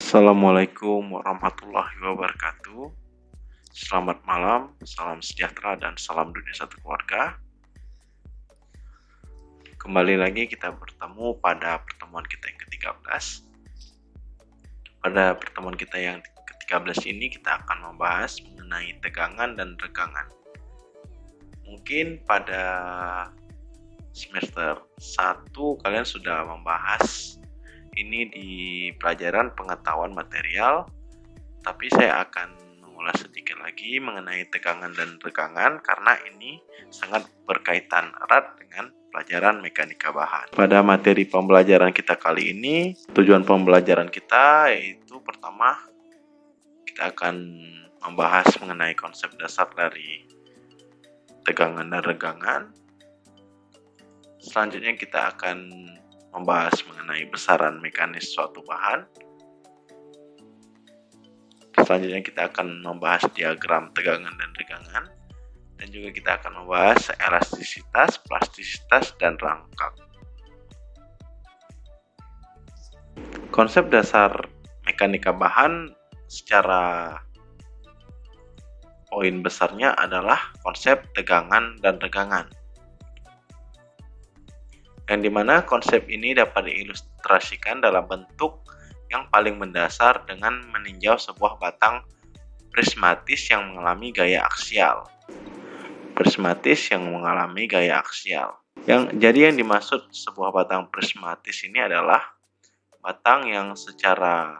Assalamualaikum warahmatullahi wabarakatuh. Selamat malam, salam sejahtera dan salam dunia satu keluarga. Kembali lagi kita bertemu pada pertemuan kita yang ke-13. Pada pertemuan kita yang ke-13 ini kita akan membahas mengenai tegangan dan regangan. Mungkin pada semester 1 kalian sudah membahas ini di pelajaran pengetahuan material, tapi saya akan mengulas sedikit lagi mengenai tegangan dan regangan karena ini sangat berkaitan erat dengan pelajaran mekanika bahan. Pada materi pembelajaran kita kali ini, tujuan pembelajaran kita yaitu pertama kita akan membahas mengenai konsep dasar dari tegangan dan regangan. Selanjutnya kita akan membahas mengenai besaran mekanis suatu bahan. Selanjutnya kita akan membahas diagram tegangan dan regangan. Dan juga kita akan membahas elastisitas, plastisitas, dan rangkap. Konsep dasar mekanika bahan secara poin besarnya adalah konsep tegangan dan regangan. Yang dimana konsep ini dapat diilustrasikan dalam bentuk yang paling mendasar dengan meninjau sebuah batang prismatis yang mengalami gaya aksial. Jadi yang dimaksud sebuah batang prismatis ini adalah batang yang secara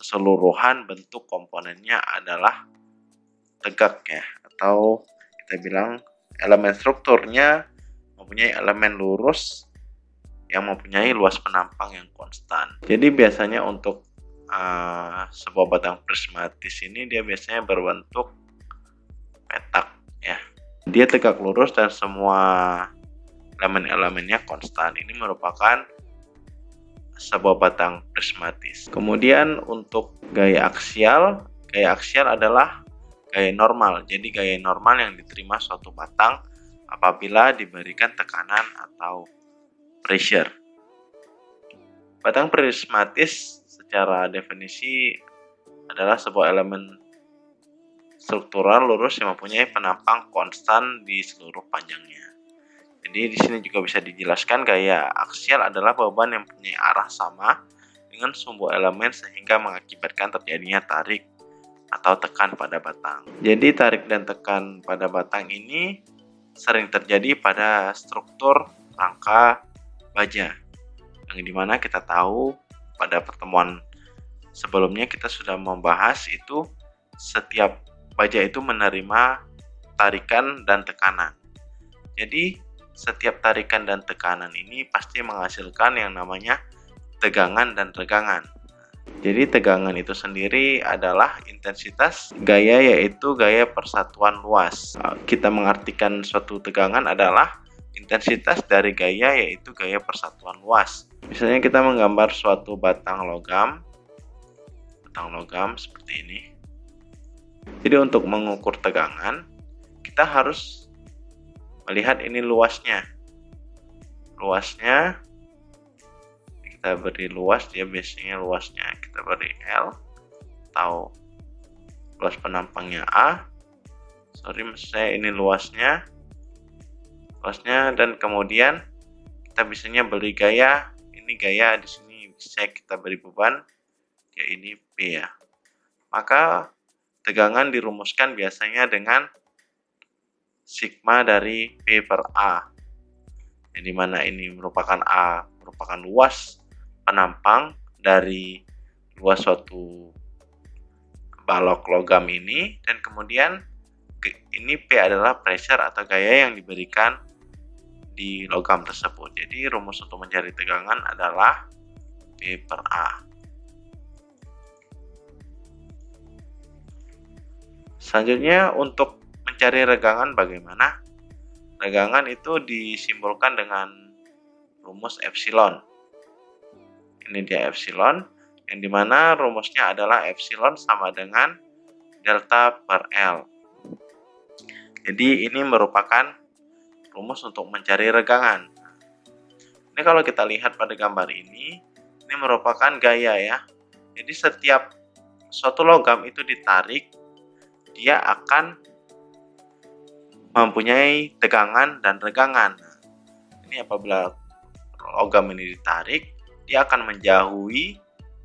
keseluruhan bentuk komponennya adalah tegak ya, atau kita bilang elemen strukturnya mempunyai elemen lurus yang mempunyai luas penampang yang konstan. Jadi biasanya untuk sebuah batang prismatis ini dia biasanya berbentuk petak ya. Dia tegak lurus dan semua elemen-elemennya konstan. Ini merupakan sebuah batang prismatis. Kemudian untuk gaya aksial adalah gaya normal. Jadi gaya normal yang diterima suatu batang apabila diberikan tekanan atau pressure. Batang prismatis secara definisi adalah sebuah elemen struktural lurus yang mempunyai penampang konstan di seluruh panjangnya. Jadi di sini juga bisa dijelaskan gaya aksial adalah beban yang mempunyai arah sama dengan sumbu elemen sehingga mengakibatkan terjadinya tarik atau tekan pada batang. Jadi tarik dan tekan pada batang ini sering terjadi pada struktur rangka baja, yang dimana kita tahu pada pertemuan sebelumnya kita sudah membahas itu setiap baja itu menerima tarikan dan tekanan. Jadi setiap tarikan dan tekanan ini pasti menghasilkan yang namanya tegangan dan regangan. Jadi tegangan itu sendiri adalah intensitas gaya, yaitu gaya persatuan luas. Kita mengartikan suatu tegangan adalah intensitas dari gaya, yaitu gaya persatuan luas. Misalnya kita menggambar suatu batang logam seperti ini. Jadi untuk mengukur tegangan, kita harus melihat ini luasnya. Kita beri luas, dia biasanya luasnya kita beri L atau luas penampangnya A. Misalnya ini luasnya, dan kemudian kita biasanya beri gaya. Ini gaya di sini bisa kita beri beban, ya ini P ya. Maka tegangan dirumuskan biasanya dengan sigma dari P per A. Yang dimana ini merupakan A merupakan luas penampang dari luas suatu balok logam ini, dan kemudian ini P adalah pressure atau gaya yang diberikan di logam tersebut. Jadi rumus untuk mencari tegangan adalah P per A. Selanjutnya untuk mencari regangan bagaimana? Regangan itu disimbolkan dengan rumus epsilon. Ini dia epsilon, yang dimana rumusnya adalah epsilon sama dengan delta per L. Jadi ini merupakan rumus untuk mencari regangan. Ini kalau kita lihat pada gambar ini merupakan gaya ya. Jadi setiap suatu logam itu ditarik, dia akan mempunyai tegangan dan regangan. Ini apabila logam ini ditarik, dia akan menjauhi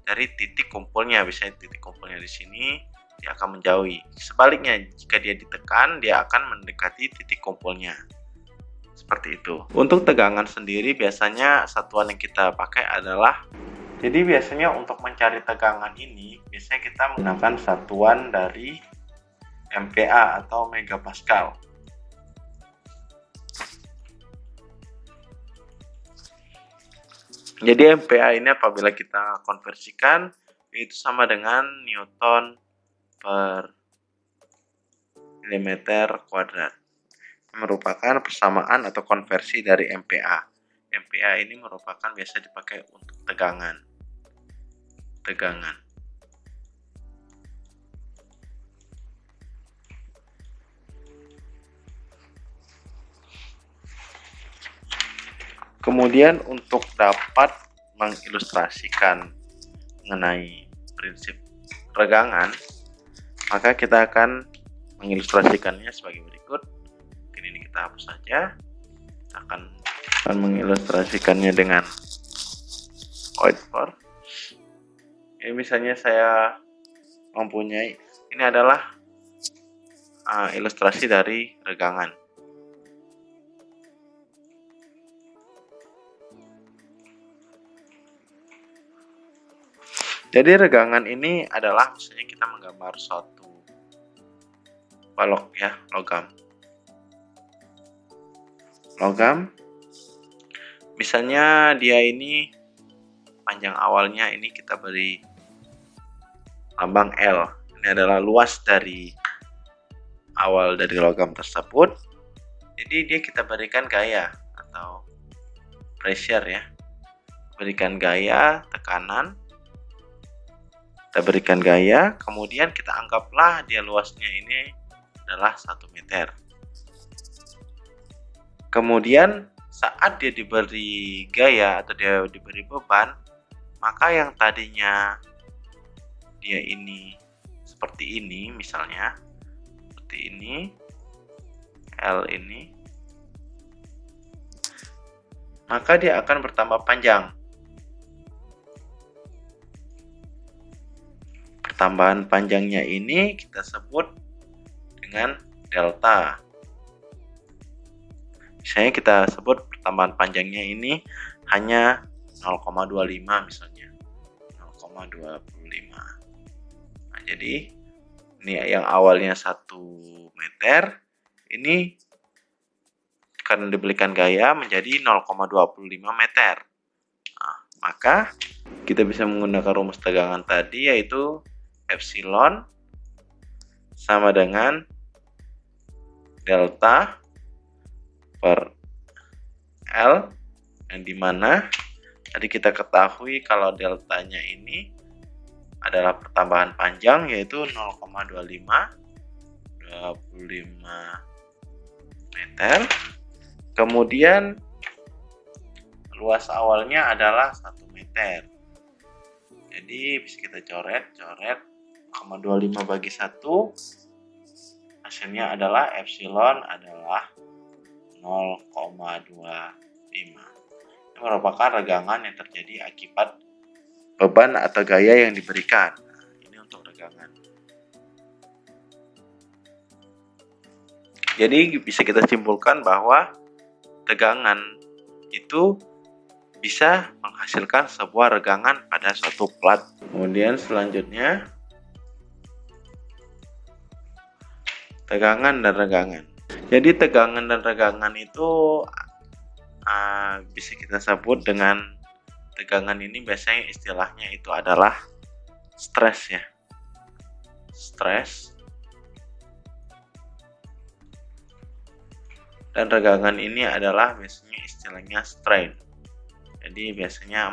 dari titik kumpulnya. Biasanya titik kumpulnya di sini, dia akan menjauhi. Sebaliknya, jika dia ditekan, dia akan mendekati titik kumpulnya. Seperti itu. Untuk tegangan sendiri biasanya satuan yang kita pakai adalah, jadi biasanya untuk mencari tegangan ini biasanya kita menggunakan satuan dari MPa atau megapascal. Jadi MPa ini apabila kita konversikan itu sama dengan Newton per milimeter kuadrat. Merupakan persamaan atau konversi dari MPa. MPa ini merupakan biasa dipakai untuk tegangan. Kemudian untuk dapat mengilustrasikan mengenai prinsip regangan, maka kita akan mengilustrasikannya sebagai berikut. Ini kita hapus saja. Kita akan mengilustrasikannya dengan whiteboard. Ini misalnya saya mempunyai, ini adalah ilustrasi dari regangan. Jadi regangan ini adalah misalnya kita menggambar suatu balok ya, logam. Misalnya dia ini panjang awalnya ini kita beri lambang L. Ini adalah luas dari awal dari logam tersebut. Jadi dia kita berikan gaya atau pressure ya. Berikan gaya, tekanan. Kita berikan gaya, kemudian kita anggaplah dia luasnya ini adalah 1 meter. Kemudian saat dia diberi gaya atau dia diberi beban, maka yang tadinya dia ini seperti ini misalnya, seperti ini, L ini, maka dia akan bertambah panjang. Pertambahan panjangnya ini kita sebut dengan delta. Misalnya kita sebut pertambahan panjangnya ini hanya 0,25 misalnya. 0,25. Nah, jadi ini yang awalnya 1 meter ini karena diberikan gaya menjadi 0,25 meter. Nah, maka kita bisa menggunakan rumus tegangan tadi, yaitu epsilon sama dengan delta per L, yang dimana tadi kita ketahui kalau deltanya ini adalah pertambahan panjang, yaitu 0,25 meter. Kemudian luas awalnya adalah 1 meter. Jadi bisa kita coret 0,25 bagi 1, hasilnya adalah epsilon adalah 0,25. Ini merupakan regangan yang terjadi akibat beban atau gaya yang diberikan. Nah, ini untuk regangan. Jadi bisa kita simpulkan bahwa tegangan itu bisa menghasilkan sebuah regangan pada suatu plat. Kemudian selanjutnya tegangan dan regangan. Jadi tegangan dan regangan itu bisa kita sebut dengan tegangan ini biasanya istilahnya itu adalah stres ya. Stres. Dan regangan ini adalah biasanya istilahnya strain. Jadi biasanya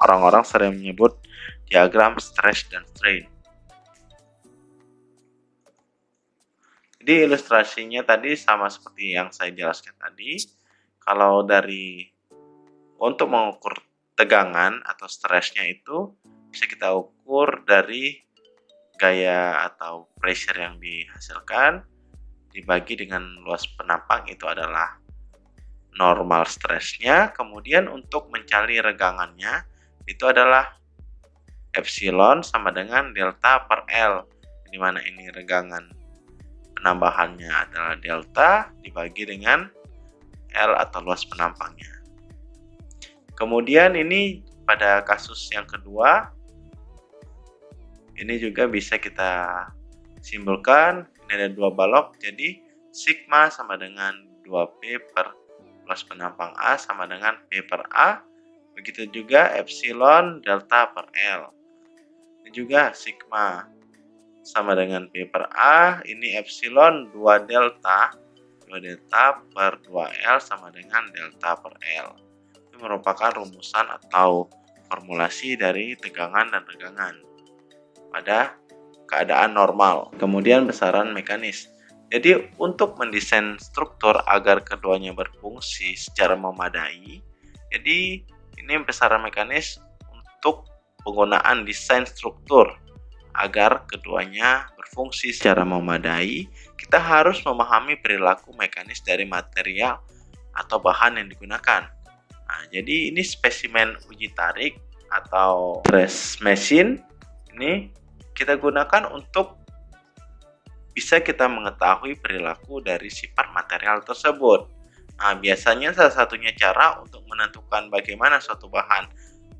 orang-orang sering menyebut diagram stress dan strain. Jadi ilustrasinya tadi sama seperti yang saya jelaskan tadi. Kalau untuk mengukur tegangan atau stresnya itu bisa kita ukur dari gaya atau pressure yang dihasilkan dibagi dengan luas penampang, itu adalah normal stresnya. Kemudian untuk mencari regangannya itu adalah epsilon sama dengan delta per L, di mana ini regangan penambahannya adalah delta dibagi dengan L atau luas penampangnya. Kemudian ini pada kasus yang kedua, ini juga bisa kita simpulkan. Ini ada dua balok, jadi sigma sama dengan 2P per luas penampang A sama dengan P per A. Begitu juga epsilon delta per L. Ini juga sigma sama dengan P per A. Ini epsilon 2 delta per 2L sama dengan delta per L. Itu merupakan rumusan atau formulasi dari tegangan dan regangan pada keadaan normal. Kemudian besaran mekanis. Jadi untuk mendesain struktur agar keduanya berfungsi secara memadai, jadi ini besaran mekanis untuk penggunaan desain struktur agar keduanya berfungsi secara memadai, kita harus memahami perilaku mekanis dari material atau bahan yang digunakan. Nah, jadi ini spesimen uji tarik atau stress machine ini kita gunakan untuk bisa kita mengetahui perilaku dari sifat material tersebut. Nah, biasanya salah satunya cara untuk menentukan bagaimana suatu bahan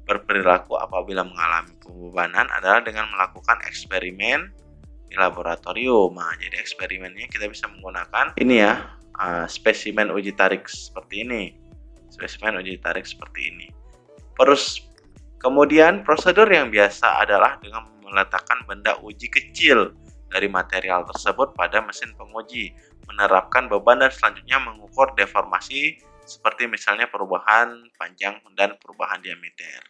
berperilaku apabila mengalami pembebanan adalah dengan melakukan eksperimen di laboratorium. Nah, jadi eksperimennya kita bisa menggunakan ini ya, spesimen uji tarik seperti ini. Spesimen uji tarik seperti ini. Terus kemudian prosedur yang biasa adalah dengan meletakkan benda uji kecil dari material tersebut pada mesin penguji, menerapkan beban dan selanjutnya mengukur deformasi seperti misalnya perubahan panjang dan perubahan diameter.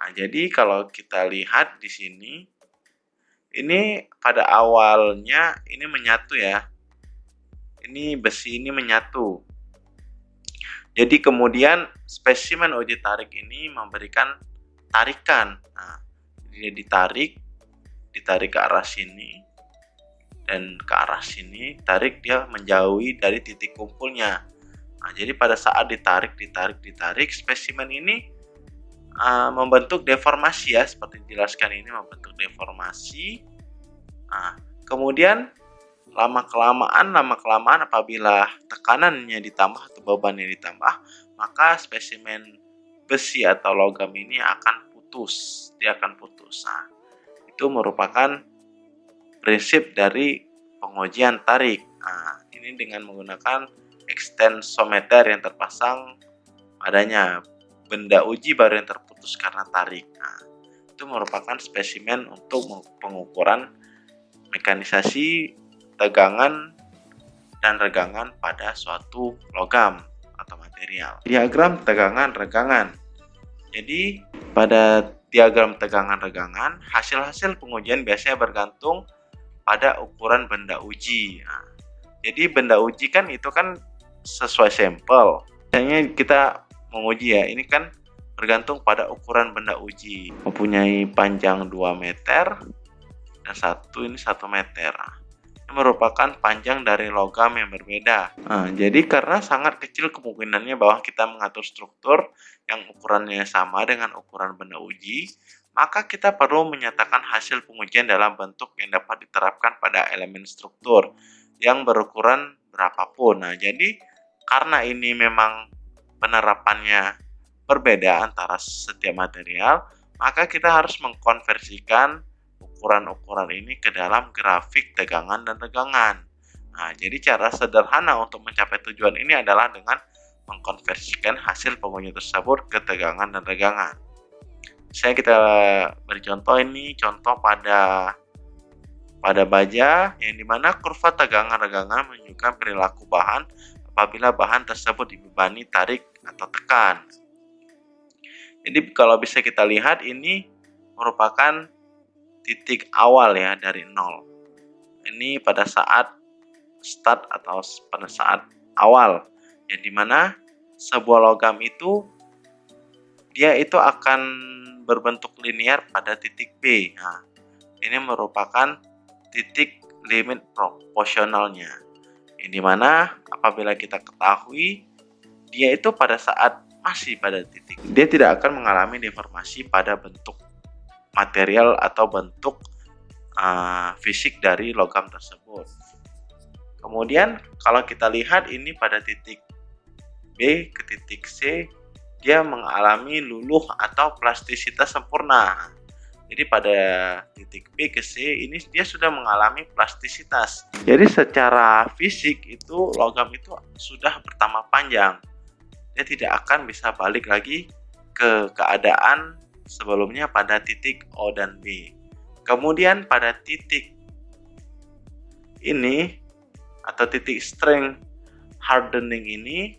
Nah, jadi kalau kita lihat di sini, ini pada awalnya ini menyatu ya. Ini besi ini menyatu. Jadi kemudian spesimen uji tarik ini memberikan tarikan. Nah, dia ditarik ke arah sini dan ke arah sini, tarik dia menjauhi dari titik kumpulnya. Nah, jadi pada saat ditarik, spesimen ini membentuk deformasi ya, seperti dijelaskan ini membentuk deformasi. Nah, kemudian lama-kelamaan apabila tekanannya ditambah atau bebannya ditambah, maka spesimen besi atau logam ini akan putus, dia akan putus. Nah, itu merupakan prinsip dari pengujian tarik. Nah, ini dengan menggunakan ekstensometer yang terpasang padanya. Benda uji baru yang terputus karena tarik. Nah, itu merupakan spesimen untuk pengukuran mekanisasi tegangan dan regangan pada suatu logam atau material. Diagram tegangan regangan. Jadi pada diagram tegangan regangan, hasil-hasil pengujian biasanya bergantung pada ukuran benda uji. Nah, jadi benda uji kan itu kan sesuai sampel. Misalnya kita menguji ya, ini kan bergantung pada ukuran benda uji. Mempunyai panjang 2 meter dan ini 1 meter. Ini merupakan panjang dari logam yang berbeda. Nah, jadi karena sangat kecil kemungkinannya bahwa kita mengatur struktur yang ukurannya sama dengan ukuran benda uji, maka kita perlu menyatakan hasil pengujian dalam bentuk yang dapat diterapkan pada elemen struktur yang berukuran berapapun. Nah, jadi karena ini memang penerapannya berbeda antara setiap material, maka kita harus mengkonversikan ukuran-ukuran ini ke dalam grafik tegangan dan regangan. Nah, jadi cara sederhana untuk mencapai tujuan ini adalah dengan mengkonversikan hasil pengujian tersebut ke tegangan dan regangan. Misalnya kita beri contoh ini, contoh pada baja yang dimana kurva tegangan regangan menunjukkan perilaku bahan apabila bahan tersebut dibebani tarik atau tekan. Jadi kalau bisa kita lihat ini merupakan titik awal ya dari nol. Ini pada saat start atau pada saat awal, yang dimana sebuah logam itu dia itu akan berbentuk linear pada titik B. Nah, ini merupakan titik limit proporsionalnya. Yang dimana apabila kita ketahui dia itu pada saat masih pada titik, dia tidak akan mengalami deformasi pada bentuk material atau bentuk fisik dari logam tersebut. Kemudian kalau kita lihat ini pada titik B ke titik C, dia mengalami luluh atau plastisitas sempurna. Jadi pada titik B ke C ini dia sudah mengalami plastisitas. Jadi secara fisik itu logam itu sudah bertambah panjang. Dia tidak akan bisa balik lagi ke keadaan sebelumnya pada titik O dan B. Kemudian pada titik ini atau titik strength hardening ini,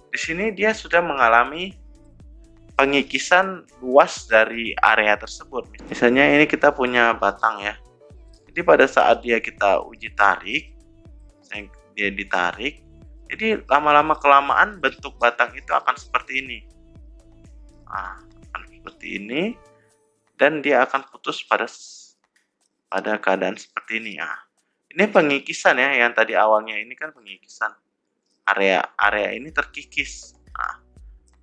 di sini dia sudah mengalami pengikisan luas dari area tersebut. Misalnya ini kita punya batang ya. Jadi pada saat kita uji tarik, dia ditarik, jadi lama-lama kelamaan bentuk batang itu akan seperti ini. Akan seperti ini dan dia akan putus pada keadaan seperti ini. Ini pengikisan ya, yang tadi awalnya ini kan pengikisan. Area ini terkikis.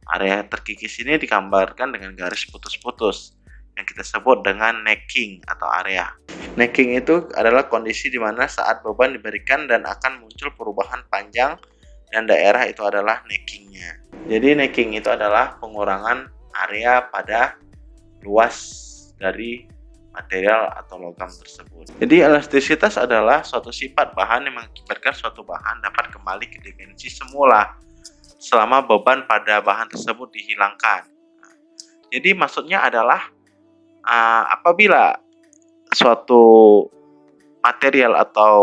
Area terkikis ini digambarkan dengan garis putus-putus yang kita sebut dengan necking atau area. Necking itu adalah kondisi di mana saat beban diberikan dan akan muncul perubahan panjang dan daerah itu adalah neckingnya. Jadi necking itu adalah pengurangan area pada luas dari material atau logam tersebut. Jadi elastisitas adalah suatu sifat bahan yang mengakibatkan suatu bahan dapat kembali ke dimensi semula selama beban pada bahan tersebut dihilangkan. Jadi maksudnya adalah apabila suatu material atau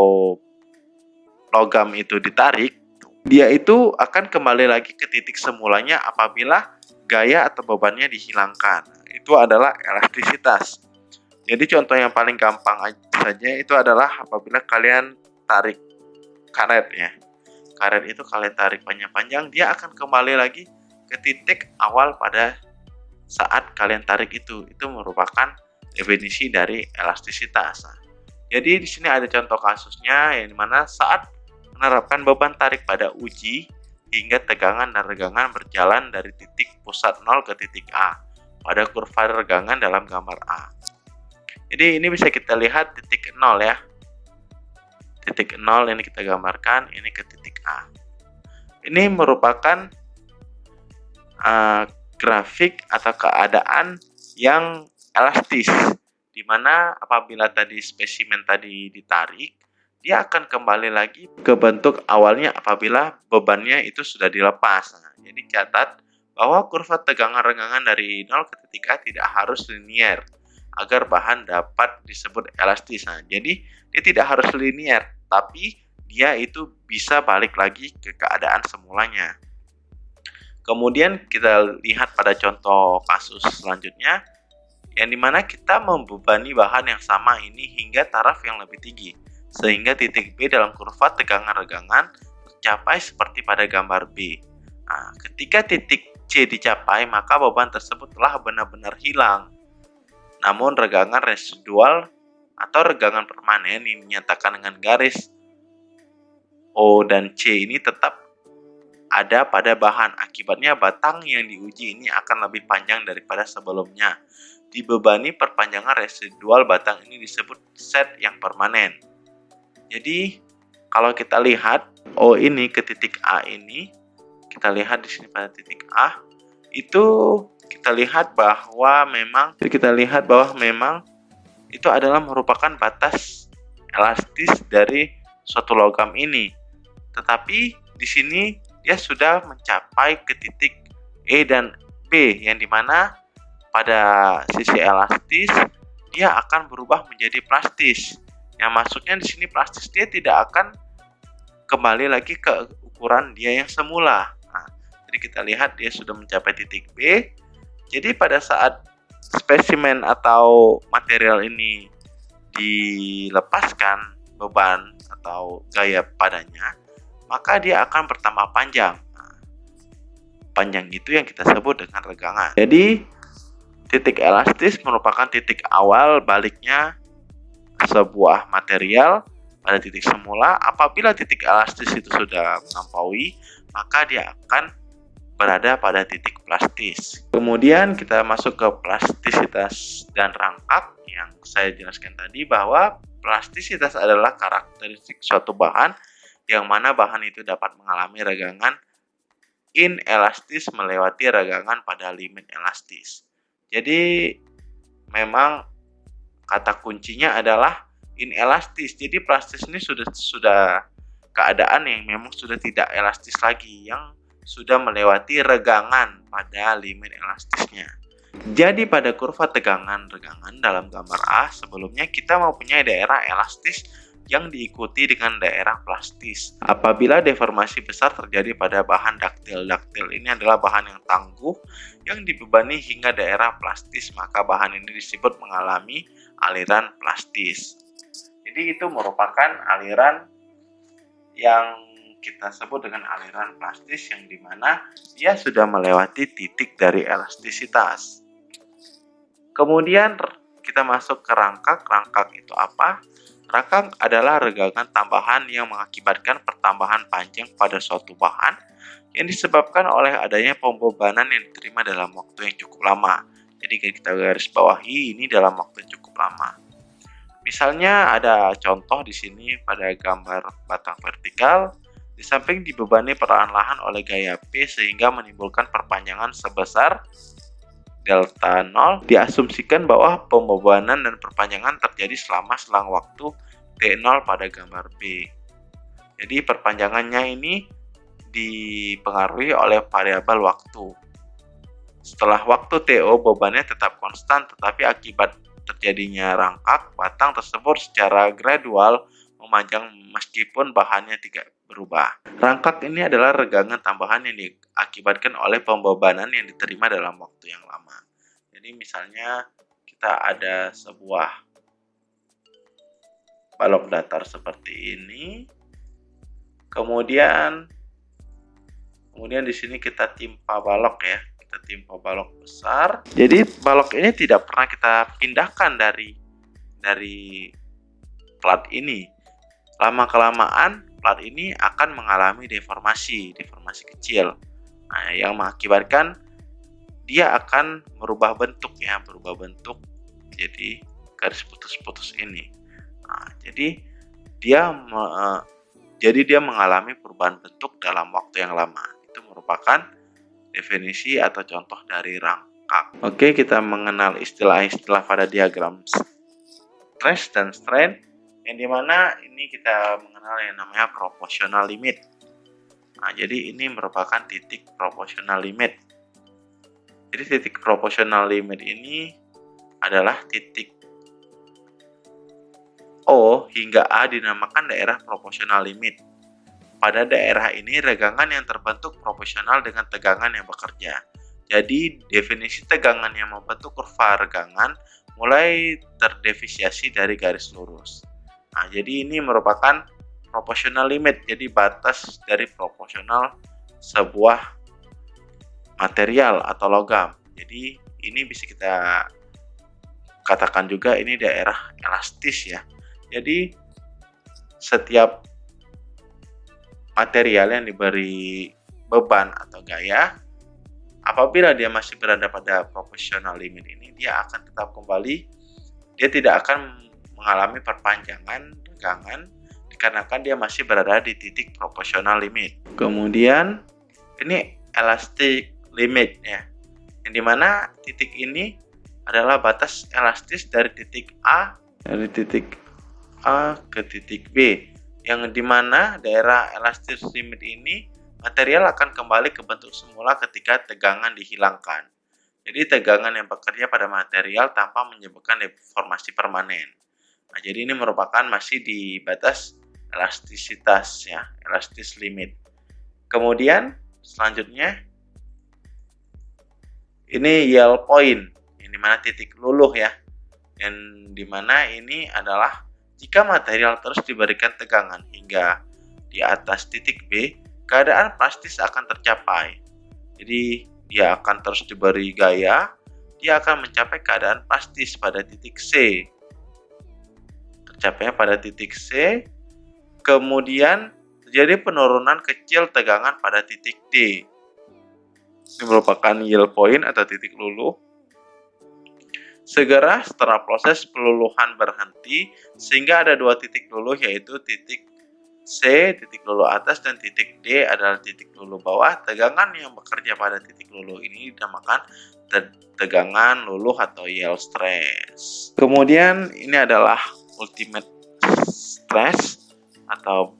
logam itu ditarik, dia itu akan kembali lagi ke titik semulanya apabila gaya atau bebannya dihilangkan. Itu adalah elastisitas. Jadi contoh yang paling gampang saja itu adalah apabila kalian tarik karet ya. Karet itu kalian tarik panjang-panjang, dia akan kembali lagi ke titik awal pada saat kalian tarik itu. Itu merupakan definisi dari elastisitas. Jadi di sini ada contoh kasusnya yang dimana saat menerapkan beban tarik pada uji hingga tegangan dan regangan berjalan dari titik pusat 0 ke titik A pada kurva regangan dalam gambar A. Jadi ini bisa kita lihat titik 0 ya. Titik 0 ini kita gambarkan, ini ke titik A. Ini merupakan grafik atau keadaan yang elastis, di mana apabila tadi spesimen tadi ditarik, dia akan kembali lagi ke bentuk awalnya apabila bebannya itu sudah dilepas. Jadi catat bahwa kurva tegangan regangan dari 0 ke titik A tidak harus linier agar bahan dapat disebut elastis. Jadi dia tidak harus linier, tapi dia itu bisa balik lagi ke keadaan semulanya. Kemudian kita lihat pada contoh kasus selanjutnya, yang dimana kita membebani bahan yang sama ini hingga taraf yang lebih tinggi, sehingga titik B dalam kurva tegangan regangan tercapai seperti pada gambar B. Ketika titik C dicapai, maka beban tersebut telah benar-benar hilang. Namun regangan residual atau regangan permanen yang dinyatakan dengan garis O dan C ini tetap ada pada bahan. Akibatnya batang yang diuji ini akan lebih panjang daripada sebelumnya. Dibebani perpanjangan residual batang ini disebut set yang permanen. Jadi kalau kita lihat O ini ke titik A ini, kita lihat di sini pada titik A, itu kita lihat bahwa memang itu adalah merupakan batas elastis dari suatu logam ini. Tetapi di sini dia sudah mencapai ke titik E dan B, yang dimana pada sisi elastis dia akan berubah menjadi plastis. Yang maksudnya di sini plastis dia tidak akan kembali lagi ke ukuran dia yang semula. Jadi kita lihat dia sudah mencapai titik B. Jadi pada saat spesimen atau material ini dilepaskan beban atau gaya padanya, maka dia akan bertambah panjang. panjang itu yang kita sebut dengan regangan. Jadi titik elastis merupakan titik awal baliknya sebuah material pada titik semula. Apabila titik elastis itu sudah melampaui, maka dia akan berada pada titik plastis. Kemudian kita masuk ke plastisitas dan rangkak yang saya jelaskan tadi, bahwa plastisitas adalah karakteristik suatu bahan yang mana bahan itu dapat mengalami regangan inelastis melewati regangan pada limit elastis. Jadi memang kata kuncinya adalah inelastis. Jadi plastis ini sudah keadaan yang memang sudah tidak elastis lagi, yang sudah melewati regangan pada limit elastisnya. Jadi pada kurva tegangan-regangan dalam gambar A, sebelumnya kita mempunyai daerah elastis yang diikuti dengan daerah plastis. Apabila deformasi besar terjadi pada bahan daktil ini adalah bahan yang tangguh yang dibebani hingga daerah plastis, maka bahan ini disebut mengalami aliran plastis. Jadi itu merupakan aliran yang kita sebut dengan aliran plastis, yang dimana dia sudah melewati titik dari elastisitas. Kemudian kita masuk ke rangkak. Rangkak itu apa? Rangkak adalah regangan tambahan yang mengakibatkan pertambahan panjang pada suatu bahan yang disebabkan oleh adanya pembebanan yang diterima dalam waktu yang cukup lama. Jadi kita garis bawahi ini dalam waktu yang cukup lama. Misalnya ada contoh di sini pada gambar batang vertikal, di samping dibebani perlahan-lahan oleh gaya P sehingga menimbulkan perpanjangan sebesar delta 0, diasumsikan bahwa pembebanan dan perpanjangan terjadi selama selang waktu T0 pada gambar B. Jadi perpanjangannya ini dipengaruhi oleh variabel waktu. Setelah waktu TO, bebannya tetap konstan, tetapi akibat terjadinya rangkak, batang tersebut secara gradual memanjang meskipun bahannya tidak berubah. Rangkak ini adalah regangan tambahan yang diakibatkan oleh pembebanan yang diterima dalam waktu yang lama. Jadi misalnya kita ada sebuah balok datar seperti ini, kemudian di sini kita timpa balok ya, kita timpa balok besar. Jadi balok ini tidak pernah kita pindahkan dari plat ini. Lama-kelamaan plat ini akan mengalami deformasi kecil. Nah, yang mengakibatkan dia akan berubah bentuk jadi garis putus-putus ini. Nah, jadi dia mengalami perubahan bentuk dalam waktu yang lama. Itu merupakan definisi atau contoh dari rangkak. Oke, kita mengenal istilah-istilah pada diagram stress dan strain, yang dimana ini kita mengenal yang namanya proportional limit. Nah, jadi ini merupakan titik proportional limit. Jadi titik proportional limit ini adalah titik O hingga A dinamakan daerah proportional limit. Pada daerah ini regangan yang terbentuk proporsional dengan tegangan yang bekerja. Jadi definisi tegangan yang membentuk kurva regangan mulai terdefisiasi dari garis lurus. Nah, jadi ini merupakan proportional limit, jadi batas dari proporsional sebuah material atau logam. Jadi ini bisa kita katakan juga ini daerah elastis ya. Jadi setiap material yang diberi beban atau gaya, apabila dia masih berada pada proportional limit ini, dia akan tetap kembali, dia tidak akan mengalami perpanjangan regangan dikarenakan dia masih berada di titik proportional limit. Kemudian ini elastic limit ya, yang dimana titik ini adalah batas elastis dari titik A ke titik B, yang dimana daerah elastis limit ini material akan kembali ke bentuk semula ketika tegangan dihilangkan. Jadi tegangan yang bekerja pada material tanpa menyebabkan deformasi permanen. Nah, jadi ini merupakan masih di batas elastisitas ya, elastis limit. Kemudian selanjutnya ini yield point, yang dimana titik luluh ya, yang dimana ini adalah jika material terus diberikan tegangan hingga di atas titik B, keadaan plastis akan tercapai. Jadi dia akan terus diberi gaya, dia akan mencapai keadaan pastis pada titik C. Tercapainya pada titik C, kemudian terjadi penurunan kecil tegangan pada titik D. Ini merupakan yield point atau titik luluh. Segera setelah proses peluluhan berhenti, sehingga ada dua titik luluh, yaitu titik C, titik luluh atas, dan titik D adalah titik luluh bawah. Tegangan yang bekerja pada titik luluh ini dinamakan tegangan luluh atau yield stress. Kemudian ini adalah ultimate stress atau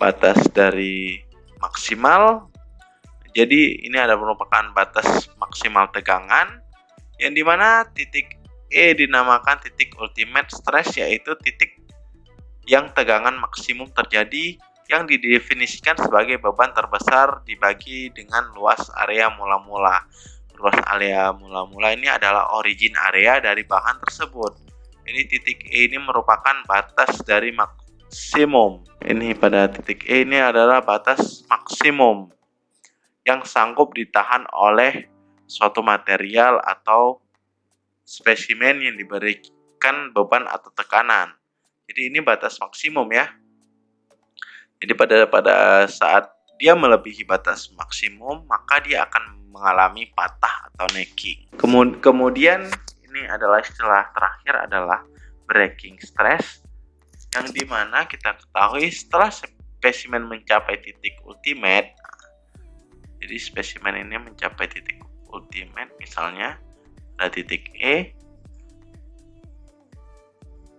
batas dari maksimal. Jadi ini adalah merupakan batas maksimal tegangan, yang dimana titik E dinamakan titik ultimate stress, yaitu titik yang tegangan maksimum terjadi, yang didefinisikan sebagai beban terbesar dibagi dengan luas area mula-mula. Luas area mula-mula ini adalah origin area dari bahan tersebut. Jadi titik E ini merupakan batas dari maksimum. Ini pada titik E ini adalah batas maksimum yang sanggup ditahan oleh suatu material atau spesimen yang diberikan beban atau tekanan. Jadi ini batas maksimum ya. Jadi pada saat dia melebihi batas maksimum, maka dia akan mengalami patah atau necking. Kemudian ini adalah istilah terakhir adalah breaking stress, yang dimana kita ketahui setelah spesimen mencapai titik ultimate. Jadi spesimen ini mencapai titik ultimate, misalnya pada titik E,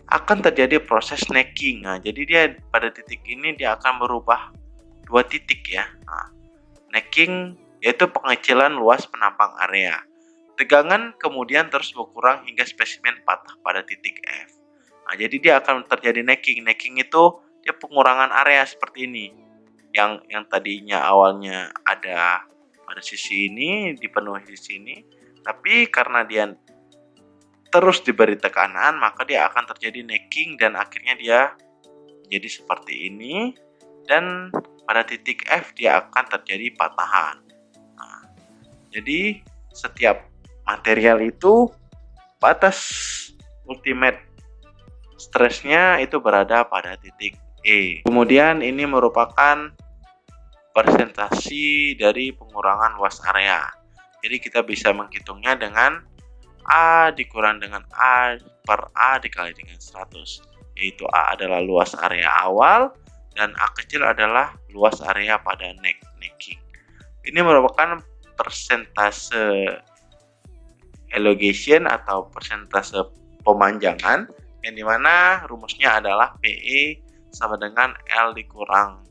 akan terjadi proses necking. Nah, jadi dia pada titik ini dia akan berubah dua titik ya. Nah, necking yaitu pengecilan luas penampang area. Tegangan kemudian terus berkurang hingga spesimen patah pada titik F. Nah, jadi dia akan terjadi necking. Necking itu dia pengurangan area seperti ini. Yang tadinya awalnya ada pada sisi ini, dipenuhi di sini, tapi karena dia terus diberi tekanan, maka dia akan terjadi necking dan akhirnya dia jadi seperti ini, dan pada titik F dia akan terjadi patahan. Nah, jadi setiap material itu batas ultimate stressnya itu berada pada titik E. Kemudian ini merupakan persentasi dari pengurangan luas area. Jadi kita bisa menghitungnya dengan A dikurang dengan A per A dikali dengan 100, yaitu A adalah luas area awal dan A kecil adalah luas area pada necking. Ini merupakan persentase elongation atau persentase pemanjangan, yang dimana rumusnya adalah PE sama dengan L dikurang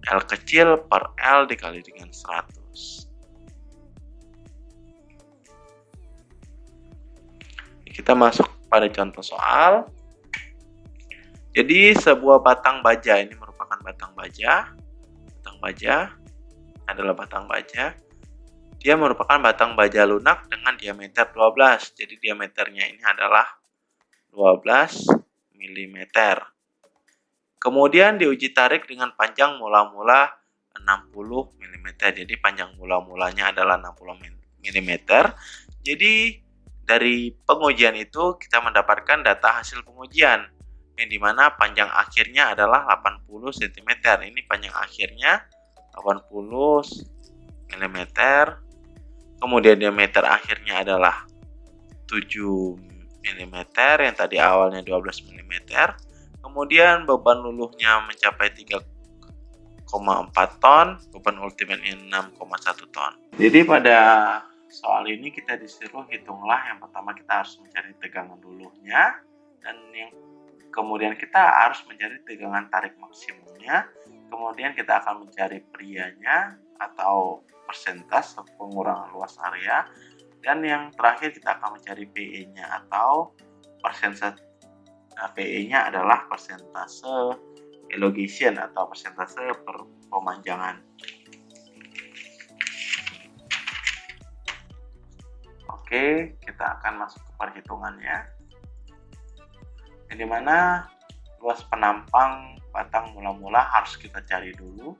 L kecil per L dikali dengan 100. Kita masuk pada contoh soal. Jadi sebuah batang baja, ini merupakan batang baja. Batang baja adalah batang baja. Dia merupakan batang baja lunak dengan diameter 12. Jadi diameternya ini adalah 12 mm. Kemudian diuji tarik dengan panjang mula-mula 60 mm. Jadi panjang mula-mulanya adalah 60 mm. Jadi dari pengujian itu kita mendapatkan data hasil pengujian, yang dimana panjang akhirnya adalah 80 cm. Ini panjang akhirnya 80 mm. Kemudian diameter akhirnya adalah 7 mm, yang tadi awalnya 12 mm. Kemudian beban luluhnya mencapai 3,4 ton, beban ultimate-nya 6,1 ton. Jadi pada soal ini kita disuruh hitunglah, yang pertama kita harus mencari tegangan luluhnya, dan yang kemudian kita harus mencari tegangan tarik maksimumnya, kemudian kita akan mencari prianya atau persentase pengurangan luas area, dan yang terakhir kita akan mencari PE-nya atau persentase. PE-nya adalah persentase elongation atau persentase pemanjangan. Oke, kita akan masuk ke perhitungannya. Yang dimana luas penampang batang mula-mula harus kita cari dulu.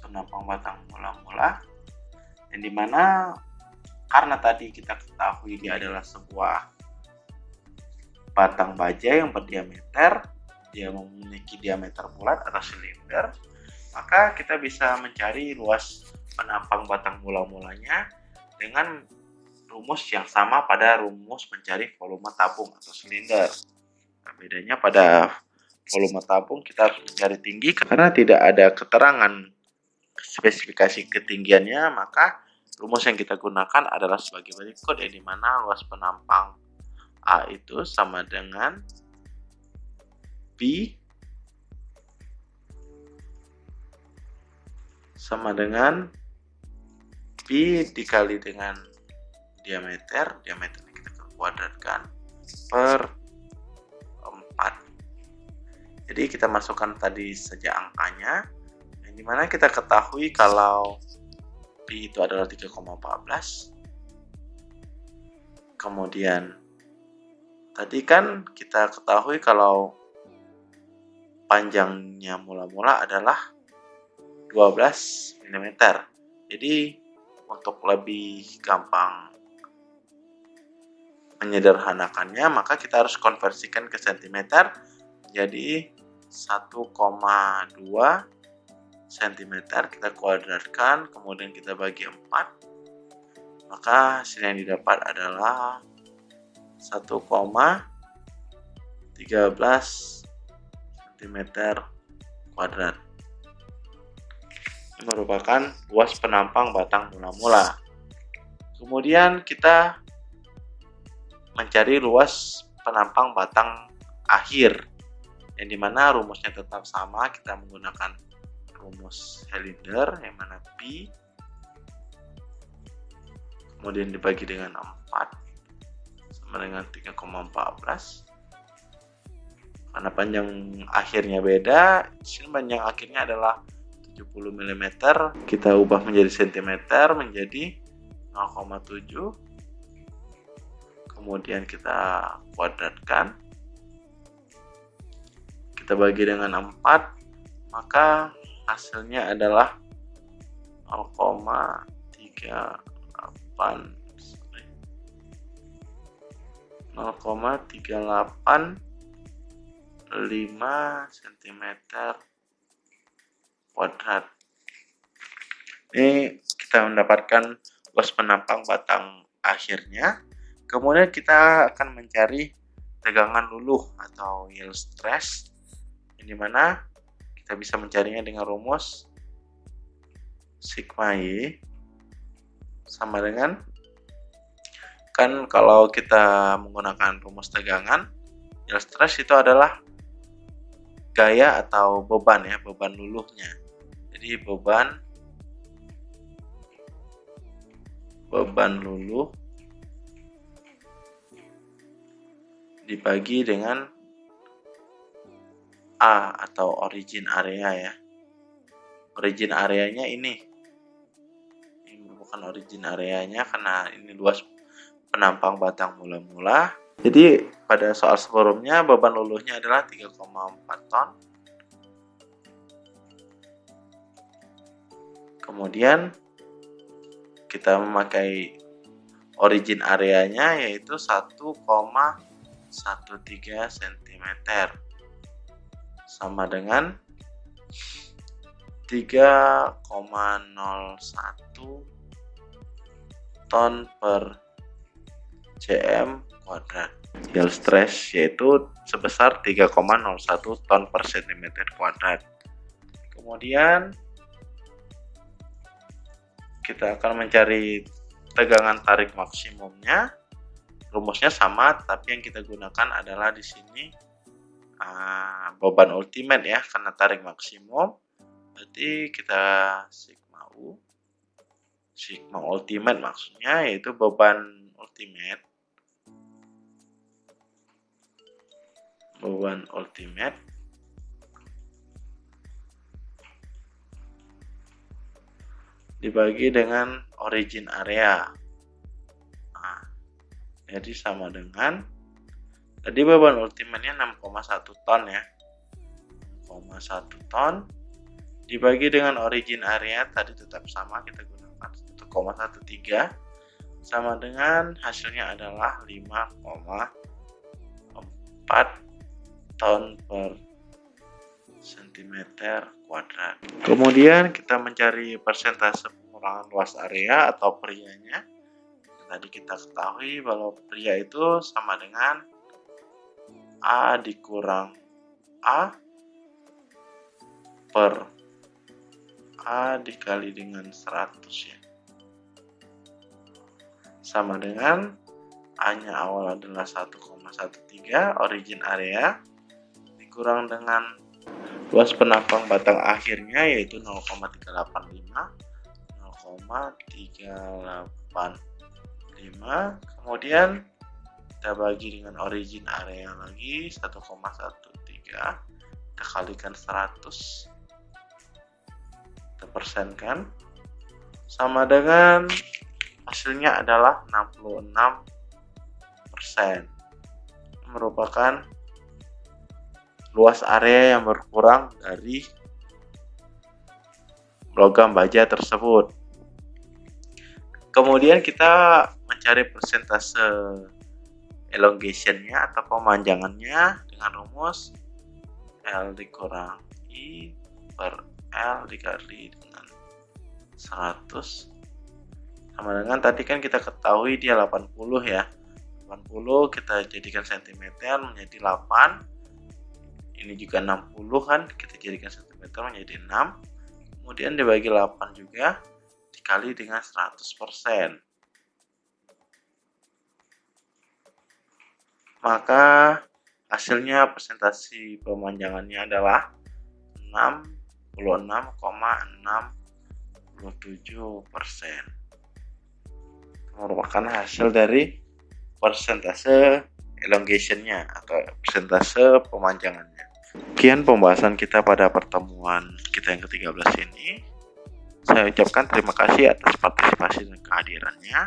penampang batang mula-mula, yang dimana karena tadi kita ketahui dia adalah sebuah batang baja yang berdiameter, dia memiliki diameter bulat atau silinder, maka kita bisa mencari luas penampang batang mula-mulanya dengan rumus yang sama pada rumus mencari volume tabung atau silinder. Nah, bedanya pada volume tabung kita harus mencari tinggi karena tidak ada keterangan spesifikasi ketinggiannya, maka rumus yang kita gunakan adalah sebagai berikut, yang dimana luas penampang A itu sama dengan P dikali dengan diameter kita kuadratkan per 4. Jadi kita masukkan tadi saja angkanya, yang dimana kita ketahui kalau P itu adalah 3,14. Kemudian tadi kan kita ketahui kalau panjangnya mula-mula adalah 12 mm. Jadi untuk lebih gampang menyederhanakannya, maka kita harus konversikan ke cm. Jadi 1,2 cm kita kuadratkan, kemudian kita bagi 4, maka hasil yang didapat adalah 1,13 cm kuadrat. Ini merupakan luas penampang batang mula-mula. Kemudian kita mencari luas penampang batang akhir, yang dimana rumusnya tetap sama, kita menggunakan rumus Helinder, yang mana P kemudian dibagi dengan 4 sama dengan 3,14. Karena panjang akhirnya beda, sini panjang akhirnya adalah 70 mm, kita ubah menjadi cm menjadi 0,7, kemudian kita kuadratkan, kita bagi dengan 4, maka hasilnya adalah 0,385 cm kuadrat. Ini kita mendapatkan luas penampang batang akhirnya. Kemudian kita akan mencari tegangan luluh atau yield stress, yang dimana kita bisa mencarinya dengan rumus sigma Y sama dengan, kan kalau kita menggunakan rumus tegangan, yield stress itu adalah gaya atau beban ya, beban luluhnya. Jadi beban luluh dibagi dengan A atau origin area ya. Origin areanya ini merupakan origin areanya karena ini luas penampang batang mula-mula. Jadi pada soal sebelumnya beban luluhnya adalah 3,4 ton. Kemudian kita memakai origin areanya yaitu 1,13 cm sama dengan 3,01 ton per cm kuadrat. Yield stress yaitu sebesar 3,01 ton per cm kuadrat. Kemudian kita akan mencari tegangan tarik maksimumnya. Rumusnya sama, tapi yang kita gunakan adalah di sini beban ultimate ya, karena tarik maksimum. Berarti kita sigma U. Sigma ultimate maksudnya yaitu beban ultimate. Beban ultimate dibagi dengan origin area. Nah, jadi sama dengan tadi beban ultimate-nya 6,1 ton ya. 6,1 ton dibagi dengan origin area tadi tetap sama, kita gunakan 1,13 sama dengan hasilnya adalah 5,4 ton per cm². Kemudian kita mencari persentase pengurangan luas area atau perianya. Tadi kita ketahui bahwa peria itu sama dengan A dikurang A per A dikali dengan 100 ya. Sama dengan A-nya awal adalah 1,13 origin area dikurang dengan luas penambang batang akhirnya yaitu 0,385, kemudian kita bagi dengan origin area lagi 1,13, kita kalikan 100, kita persenkan, sama dengan hasilnya adalah 66%, merupakan luas area yang berkurang dari logam baja tersebut. Kemudian kita mencari persentase elongation-nya atau pemanjangannya dengan rumus L dikurang I per L dikali dengan 100 sama dengan tadi kan kita ketahui dia 80 ya. 80 kita jadikan cm menjadi 8. Ini juga 60 kan, kita jadikan cm menjadi 6. Kemudian dibagi 8 juga dikali dengan 100%. Maka hasilnya persentase pemanjangannya adalah 66,67%. Merupakan hasil dari persentase elongation-nya atau persentase pemanjangannya. Sekian pembahasan kita pada pertemuan kita yang ke-13 ini. Saya ucapkan terima kasih atas partisipasi dan kehadirannya.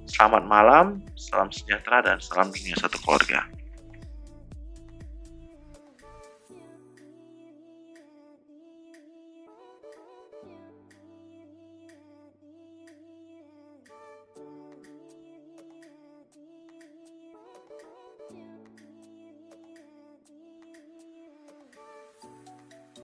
Selamat malam, salam sejahtera dan salam dunia satu keluarga.